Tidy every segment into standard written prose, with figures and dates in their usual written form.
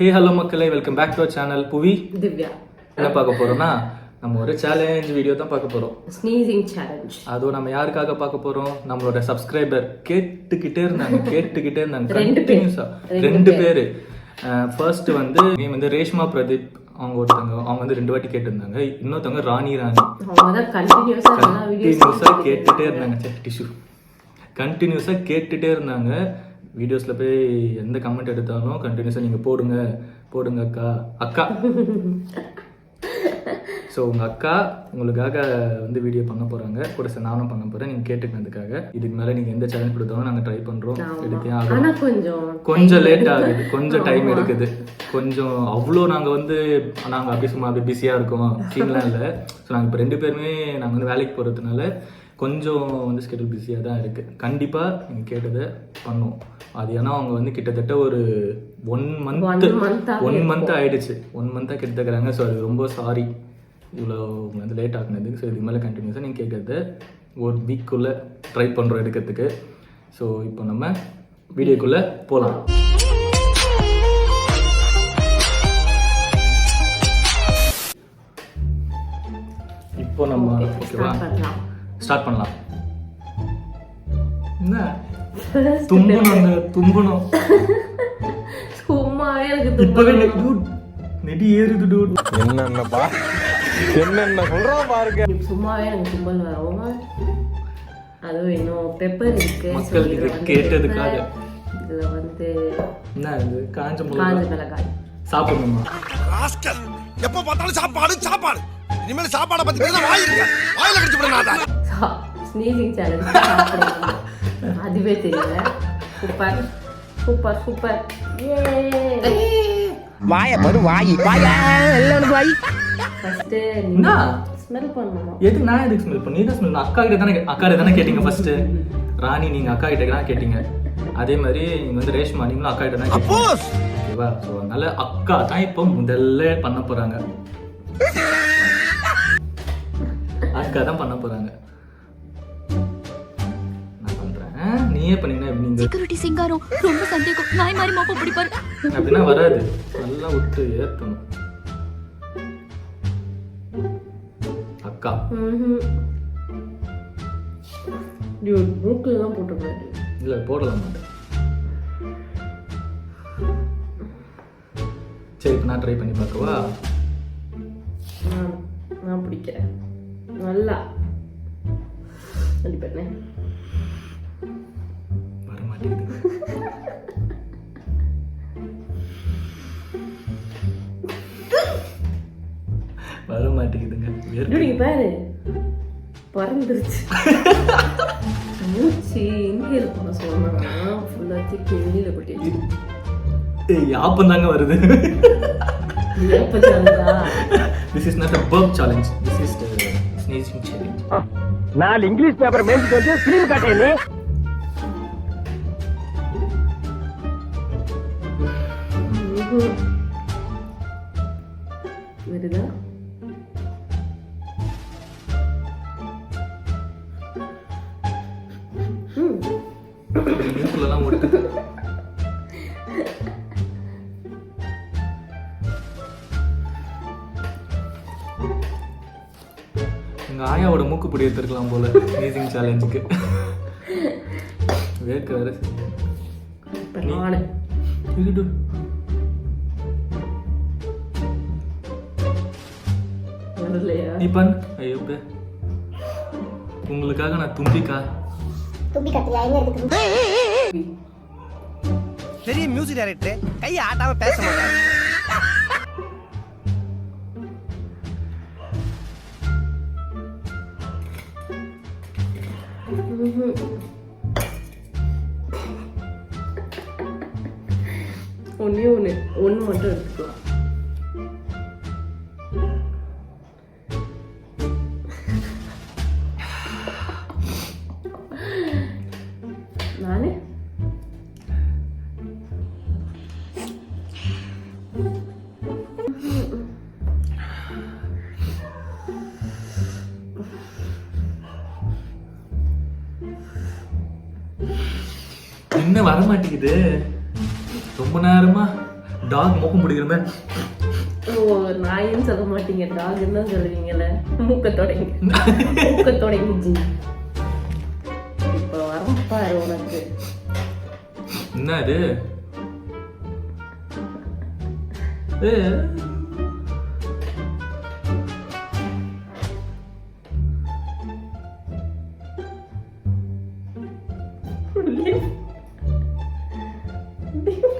ஹே hello மக்களே, welcome back to our channel. Puvi, Divya. என்ன பார்க்க போறோம்னா, நம்ம ஒரு சேலஞ்ச் வீடியோ தான் பார்க்க போறோம். Sneezing challenge. அதுவும் நம்ம யாருக்காக பார்க்க போறோம்? நம்மளோட சப்ஸ்கிரைபர் கேட்டுக்கிட்டே இருந்தாங்க ரெண்டு பேரு. ஃபர்ஸ்ட் வந்து நேம் வந்து ரேஷ்மா பிரதீப். அவங்க ஒருத்தவங்க, அவங்க வந்து 2 வாட்டி கேட்டிருந்தாங்க. இன்னொருத்தவங்க ராணி. கண்டினியூஸா கேட்டுட்டே இருந்தாங்க. கண்டினியூஸா கேட்டுட்டே இருந்தாங்க. வீடியோஸில் போய் எந்த கமெண்ட் எடுத்தாலும் கண்டினியூஸாக நீங்கள் போடுங்க அக்கா. ஸோ உங்கள் அக்கா உங்களுக்காக வந்து வீடியோ பண்ண போகிறாங்க, கூட நானும் பண்ண போகிறேன். நீங்கள் கேட்டுக்கிறதுக்காக இதுக்கு மேலே நீங்கள் எந்த சேலஞ்ச் கொடுத்தாலும் நாங்கள் ட்ரை பண்ணுறோம். எடுத்தே ஆகும், கொஞ்சம் லேட் ஆகுது, கொஞ்சம் டைம் எடுக்குது, கொஞ்சம் அவ்வளோ நாங்கள் அப்படியே சும்மா அப்படியே பிஸியாக இருக்கோம் சீன்லாம் இல்லை. ஸோ நாங்கள் இப்போ 2 பேருமே நாங்கள் வந்து வேலைக்கு போகிறதுனால கொஞ்சம் வந்து ஸ்கெடியூல் பிஸியாக தான் இருக்குது. கண்டிப்பாக நீங்கள் கேட்டதை பண்ணுவோம். அது ஏன்னா அவங்க வந்து கிட்டத்தட்ட ஒரு 1 மந்த் ஆகிடுச்சு. 1 மந்த்தாக கேட்டுக்கிறாங்க. ஸோ அது ரொம்ப சாரி இவ்வளோ வந்து லேட் ஆகுனதுக்கு. ஸோ இதுக்கு மேலே கண்டினியூஸாக நீங்கள் கேட்குறத ஒரு வீக்குள்ளே ட்ரை பண்ணுறோம் எடுக்கிறதுக்கு. ஸோ இப்போ நம்ம வீடியோக்குள்ளே போகலாம். இப்போ நம்ம ஓகேவா ஸ்டார்ட் பண்ணலாம். என்ன தும்பணும் சும்மாவே இப்பவே நெடி ஏறுது டூட். என்னென்ன சொல்றோம் பாருங்க. சும்மாவே எனக்கு தும்பல் வரும். அதுவும் இன்னும் பெப்பர் இருக்கு மக்களுக்கு கேட்டதுக்காக. இதுல வந்து என்ன இது காஞ்ச மிளகாய் சாப்பிடணுமா? எப்ப பார்த்தாலும் சாப்பாடு. இனிமேல் சாப்பாடை பத்தி பேசினா வாயில கடிச்சு விடுறாங்க. ஸ்னீசிங் சேலஞ்ச் அதுவே தெரியல. சூப்பர். வாய பாரு, வாயா எல்லாம் வாய். ஃபர்ஸ்ட் ஸ்மெல் பண்ணனும். எதுக்கு நான் எதுக்கு ஸ்மெல் பண்ணி? நீ ஸ்மெல் அக்கா கிட்ட தானே கேட்டீங்க ஃபர்ஸ்ட். ராணி நீங்க அக்கா கிட்ட தான் கேட்டீங்க. அதே மாதிரி நீங்க வந்து ரேஷ்மா நீங்களும் அக்கா கிட்ட தான் கேட்டீங்க. ஓகேவா? ஸோ அதனால அக்கா தான் இப்போ முதல்ல பண்ண போறாங்க. அக்கா தான் பண்ண போறாங்க. நான் பண்றேன், நீயே பண்ணினா நீங்க செக்யூரிட்டி சிங்காரம் ரொம்ப சந்தேகம். நாய் மாதிரி மாப்ப பிடிப்பாரு. அப்படின்னா வராது, நல்லா விட்டு ஏத்தணும். அக்கா மூக்குல தான் போட்டுருக்காரு. இல்ல போடலாம் மாட்டேன். சரி, இப்போ நான் ட்ரை பண்ணி பார்க்கவா? நான் பிடிக்கிறேன். நல்லா பண்ணேன். வர மாட்டேங்குது. வர மாட்டேங்குதுங்க. நீங்க பாரு, பறந்துருச்சு. மூச்சு இன்ஹேல் பண்ண சொன்னா ஃபுல்லா தூக்கி வெளியில போட்டுச்சு. யாப்பம் வருது. This is not a burp challenge. This is the sneezing challenge. நான் இங்கிலீஷ் பேப்பர் மேஞ்சிட்டு வந்து ஸ்கிரீன் காட்டேனே. வருதா? மூக்குலலாம் ஒட்டுது. எங்க ஆயாவோட மூக்கு பிடி எடுத்துருக்கலாம் போல ஸ்னீசிங் சேலஞ்சுக்கு. வேர்க்க வேற நீ பண்ணு. ஐயோ, உங்களுக்காக நான் தும்பிக்கா பெரிய மியூசிக் டைரக்டர் கையை ஆட்டாம பேச மாட்டாங்க. ஒன்று மட்டும் எடுத்துக்கலாம். நானே என்ன வர மாட்டேங்குது. ரொம்ப நேரமா டாக் முகம் பிடிக்கிற மாதிரி. ஓ நாயின்னு சொல்ல மாட்டீங்க, டாக்ன்னு தான் சொல்லுவீங்கல்ல. மூக்க தொடங்கி இப்போ வரப்பாரு உனக்கு. என்ன இது?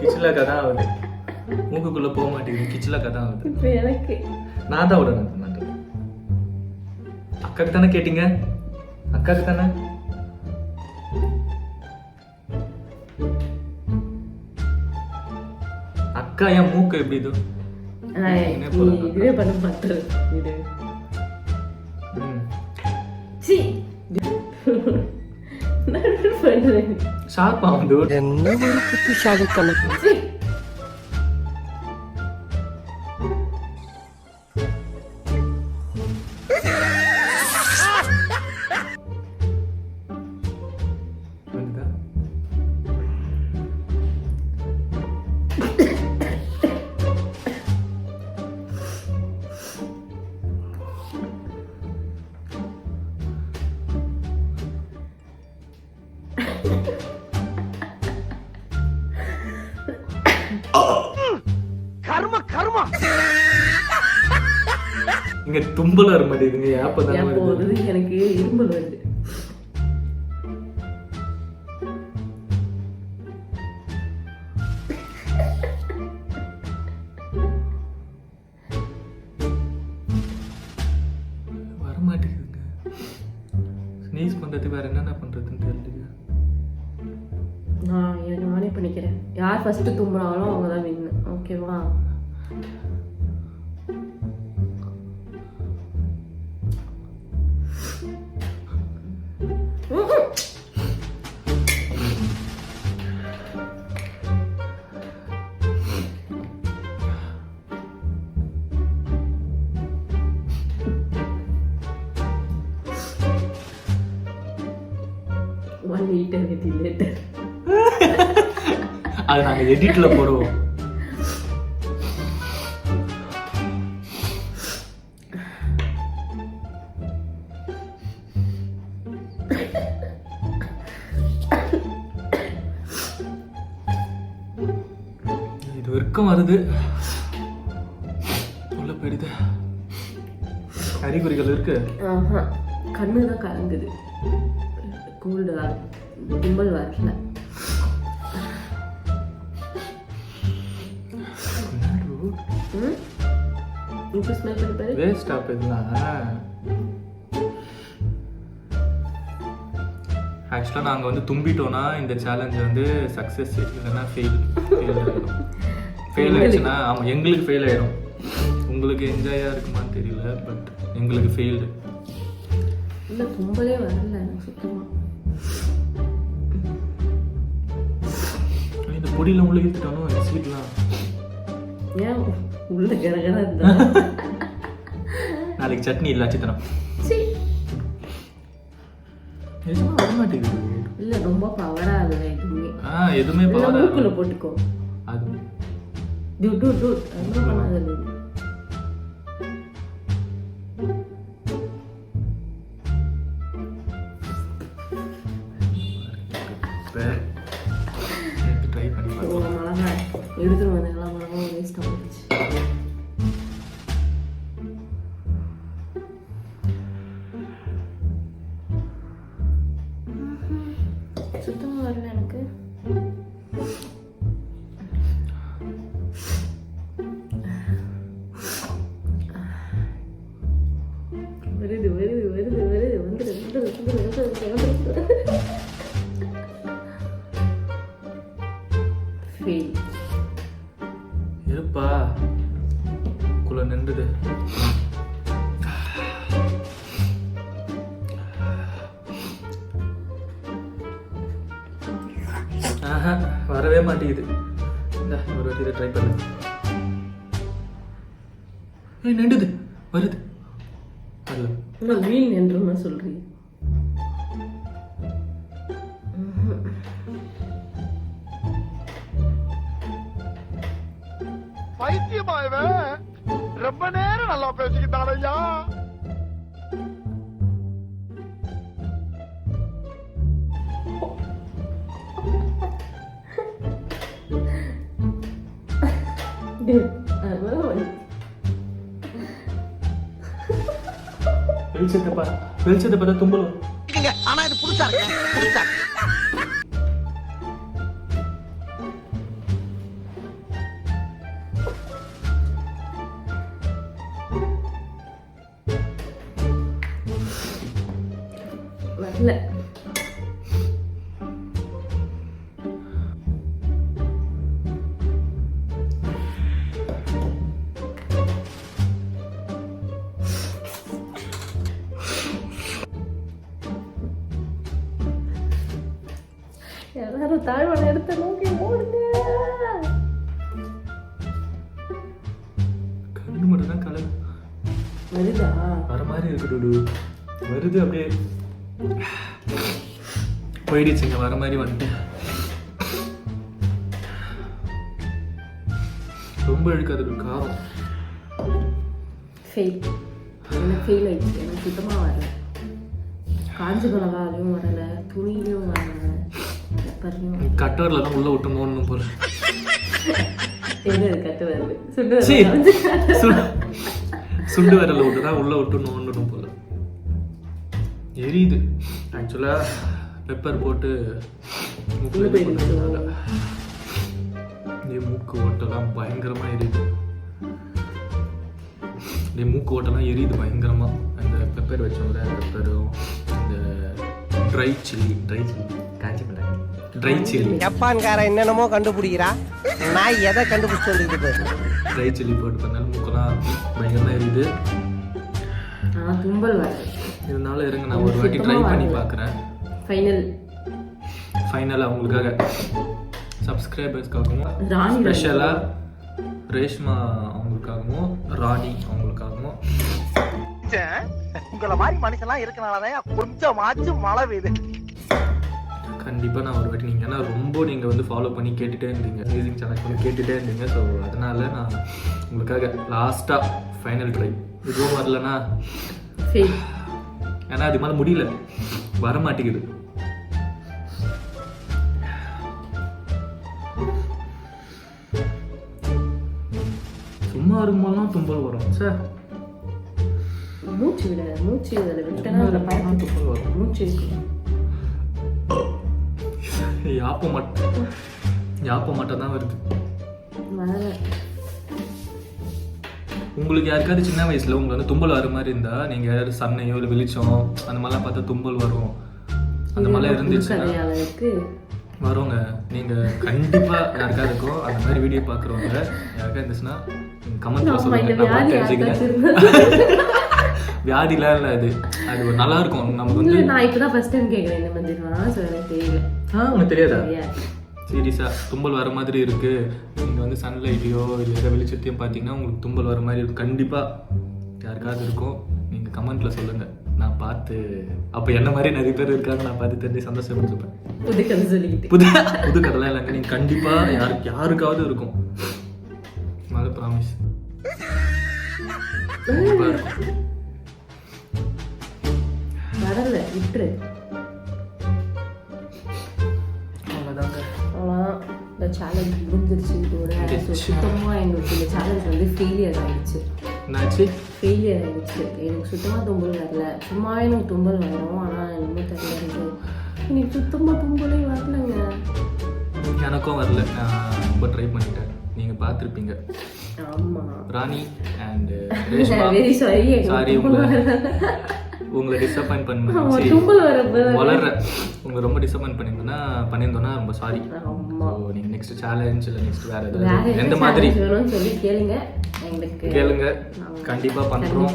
கிச்சிலா கதை ஆகுது, மூக்குக்குள்ள போக மாட்டேங்குது, கிச்சிலா கதை ஆகுது. இப்போ எனக்கு நான் தான் விட மாட்டேன். அக்காக்கு தானே கேட்டீங்க, அக்காக்கு தானே. அக்கா என் மூக்கு எப்படி இது? இதுவே பண்ண மாட்டேன். இது ஷார்ப்பா வந்து என்ன ஒரு புத்திசாலித்தனம். கர்ம கர்மா. இங்க தும்பல வர மாட்டேங்குதுங்க. ஏன் போகுது? எனக்கு இரும்பல் வருது. வர மாட்டேங்குதுங்க. ஸ்னீஸ் பண்றது வேற என்னென்ன பண்றதுன்னு தெரியல. நான் எனக்கு நானே பண்ணிக்கிறேன். யார் ஃபர்ஸ்ட் தும்புறாங்களோ அவங்க தான் வின்னு. ஓகேவா? One eternity later. அது நாங்க எடிட்ல போடுவோம். இது வெறுக்கம் வருது, உள்ள போயிடுது. அறிகுறிகள் இருக்கு. கண்ணு தான் கலங்குது. கோல்டு தும்பல் வரல. இப்போ ஸ்மெல் பண்ணி பாரு. வேஸ்ட் ஆப் இதெல்லாம். ஆக்சுவலாக நாங்கள் வந்து தும்பிட்டோன்னா இந்த சேலஞ்ச் வந்து சக்ஸஸ், இல்லைன்னா ஃபெயில் ஆயிடுச்சுன்னா ஆமாம் எங்களுக்கு ஃபெயில் ஆயிடும். உங்களுக்கு என்ஜாயாக இருக்குமான்னு தெரியல, பட் எங்களுக்கு ஃபெயில்டு. இல்லை தும்பலே வரல சுத்தமாக. இந்த பொடியில் உள்ள இழுத்துட்டானோ இந்த சீட்லாம். ஏன் உள்ள கரகரா இருந்தா? நாளைக்கு சட்னி இல்லை அச்சுத்தனம். நிஜமா வர மாட்டேங்குது. இல்லை ரொம்ப பவரா இல்லை எதுவுமே. எதுவுமே பவரா மூக்குல போட்டுக்கோ. அது அது பண்ணாது. ட்ரை பண்ணி மிளகா எடுத்துட்டு வந்தீங்களா? மிளகா வேஸ்ட் ஆகிடுச்சு. சுத்தமாக வரல எனக்கு. வருது வருது வருது வருது வந்துடு வந்துடு வந்துடு வந்துடு. இருப்பா குள்ள நின்றுது. வரவே மாட்டேங்குது. இந்த ஒரு வாட்டி ட்ரை பண்ணு. நின்றுது வருது. வரல மீன் என்று சொல்றீங்க. ரொம்ப நேரம் நல்லா பேசிக்கிட்டாரையா. வெளிச்சத்தை பார்த்தா தும்பல் ஆனா இது புதுசா இருக்கு, புதுசா இருக்கு. வரல. எல்லாரும் தாழ்வான இடத்த நோக்கி ஓடுங்க. கண்ணு மட்டும் தான் கலர் வருதா? வர மாதிரி இருக்கு டூடு. வருது அப்படியே போயிடுச்சுங்க. வர மாதிரி வந்துட்டு ரொம்ப இழுக்காது காரம். ஃபெயில். எனக்கு ஃபெயில் ஆயிடுச்சு. எனக்கு சுத்தமாக வரல. காஞ்சி மிளகாலையும் வரல, துணியிலையும் வரல, பெப்பர்லையும். கட்டவரில் தான் உள்ள விட்டு நோண்டணும் போல. எது கட்டு வருது? சுண்டு சீ. வரல. சுண்டு வரல விட்டு தான் உள்ள விட்டு நோண்டணும் போல. எரியுது. ஆக்சுவலா பெப்பர் போட்டு மூக்குல இது பண்ணதுனால மூக்கு ஓட்டெல்லாம் பயங்கரமா எரியுது. மூக்கு ஓட்டெல்லாம் எரியுது பயங்கரமா. அந்த பெப்பர் வச்சோம்ல, பெப்பரும் அந்த ட்ரை சில்லி காஞ்சி மிளகாய் ட்ரை சில்லி. ஜப்பான்கார என்னென்னமோ கண்டுபிடிக்கிறா, நான் எதை கண்டுபிடிச்சு வந்துருக்கு. ட்ரை சில்லி போட்டு பண்ணாலும் மூக்கெல்லாம் பயங்கரமா எரியுது. தும்பல் வருது. இதனால இருங்க, நான் ஒரு வாட்டி ட்ரை பண்ணி பார்க்குறேன். ஃபைனல் அவங்களுக்காக, சப்ஸ்கிரைபர்ஸ்க்காகவும், ஸ்பெஷலாக ரேஷ்மா அவங்களுக்காகவும், ராணி அவங்களுக்காகவும். உங்களை மாதிரி மனுஷன்லாம் இருக்கனாலதான் கொஞ்சமாச்சும் மழை பெய்யுது. கண்டிப்பாக நான் ஒரு வாட்டி, நீங்கள் ஏன்னா ரொம்ப நீங்கள் வந்து ஃபாலோ பண்ணி கேட்டுகிட்டே இருந்தீங்க, அமேசிங் சேனல் பண்ணி கேட்டுகிட்டே இருந்தீங்க. ஸோ அதனால் நான் உங்களுக்காக லாஸ்ட்டாக ஃபைனல் ட்ரை. இதுவும் வரலன்னா ஏன்னா அது மேலே முடியல, வர மாட்டேங்குது. சும்மா இருக்கும்போதெல்லாம் தும்பல் வரும் சார். மூச்சு விட விட்டனா தும்பல் வரும். மூச்சு யாப்ப மட்டும் தான் வருது. வரல. உங்களுக்கு யாருக்காவது சின்ன வயசுல உங்களுக்கு வந்து தும்பல் வர மாதிரி இருந்தா, நீங்க யாராவது சன்னையோ இல்லை வெளிச்சம் அந்த மாதிரிலாம் பார்த்தா தும்பல் வரும், அந்த மாதிரிலாம் இருந்துச்சுன்னா வருங்க. நீங்க கண்டிப்பா யாருக்காவது இருக்கும் அந்த மாதிரி வீடியோ பாக்குறவங்க யாருக்கா இருந்துச்சுன்னா கமெண்ட்ல சொல்லுங்க. வியாதிலாம் இல்லை, அது ஒரு நல்லா இருக்கும். நம்ம வந்து நான் இப்பதான் ஃபர்ஸ்ட் டைம் கேக்குறேன் இந்த மாதிரி. எனக்கு தெரியல. உனக்கு தெரியாதா? சீரியஸா தும்பல் வர மாதிரி இருக்கு, நீங்க வந்து சன்லைட்டையோ இல்லை வெளிச்சத்தையும் பார்த்தீங்கன்னா உங்களுக்கு தும்பல் வர மாதிரி இருக்கும். கண்டிப்பா யாருக்காவது இருக்கும், நீங்க கமெண்ட்ல சொல்லுங்க. நான் பார்த்து, அப்போ என்ன மாதிரி நிறைய பேர் இருக்காங்க, நான் பார்த்து தெரிஞ்சு சந்தோஷப்பட்டுப்பேன். புது கதை சொல்லிக்கிட்டு புது கதைலாம் இல்லைங்க, நீங்க கண்டிப்பா யாருக்காவது இருக்கும். அது ப்ராமிஸ். வரல விட்டுரு. இந்த சேலஞ்ச் முடிஞ்சிருச்சு இதோட. சுத்தமாக எங்களுக்கு இந்த சேலஞ்ச் வந்து ஃபெயிலியர் ஆகிடுச்சு. எனக்கு சுத்தமாக தும்பல் வரல. சும்மா எனக்கு தும்பல் வரும், ஆனால் இன்னும் தெரியல. எனக்கு சுத்தமாக தும்பலே வரலங்க. எனக்கும் வரல. நான் ரொம்ப ட்ரை பண்ணிட்டேன், நீங்கள் பார்த்துருப்பீங்க. ஆமாம் ராணி அண்ட் ரேஷ்மா, வெரி சாரி உங்களை டிசப்பாயிண்ட் பண்ண உங்களை ரொம்ப டிசப்பாயிண்ட் பண்ணியிருந்தோன்னா ரொம்ப சாரி. நீங்க நெக்ஸ்ட் சேலஞ்ச் இல்லை நெக்ஸ்ட் வேற ஏதாவது எந்த மாதிரி சொல்லி கேளுங்க, கண்டிப்பா பண்றோம்.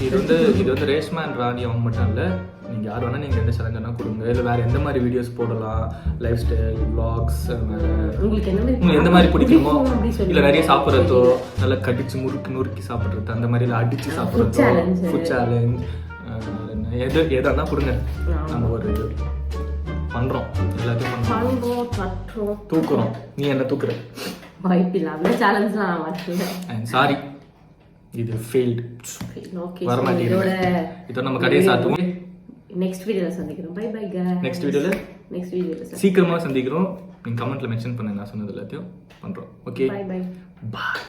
இது வந்து ரேஷ்மா அண்ட் ராணி அவங்க மட்டும் இல்லை, நீங்க யார் வேணா நீங்க எந்த சேலஞ்சுனா கொடுங்க. இல்லை வேற எந்த மாதிரி வீடியோஸ் போடலாம், லைஃப் ஸ்டைல் vlogs, உங்களுக்கு எந்த மாதிரி பிடிக்குமோ, இல்லை நிறைய சாப்பிட்றதோ, நல்லா கடிச்சு நுறுக்கி சாப்பிட்றது, அந்த மாதிரி இல்லை அடிச்சு சாப்பிட்றதோ, ஃபுட் சேலஞ்ச், எதா தான் கொடுங்க. நம்ம ஒரு பண்றோம், எல்லாத்தையும் பண்றோம், தூக்குறோம். நீ என்ன தூக்குற? வாய்ப்பில்லை, அந்த சேலஞ்ச்லாம் வரல. சாரி இது ஃபெயில்டு. ஓகே, வர மாட்டேங்குது. இதோட நம்ம கடையை சாத்துவோம். நெக்ஸ்ட் வீடியோல சந்திக்கிறோம். By by guys. நெக்ஸ்ட் வீடியோல சீக்கிரமா சந்திக்கிறோம். நீங்க கமெண்ட்ல மென்ஷன் பண்ணுங்க, நான் சொன்னது எல்லாத்தையும் பண்றோம். Okay, bye bye. பாய்.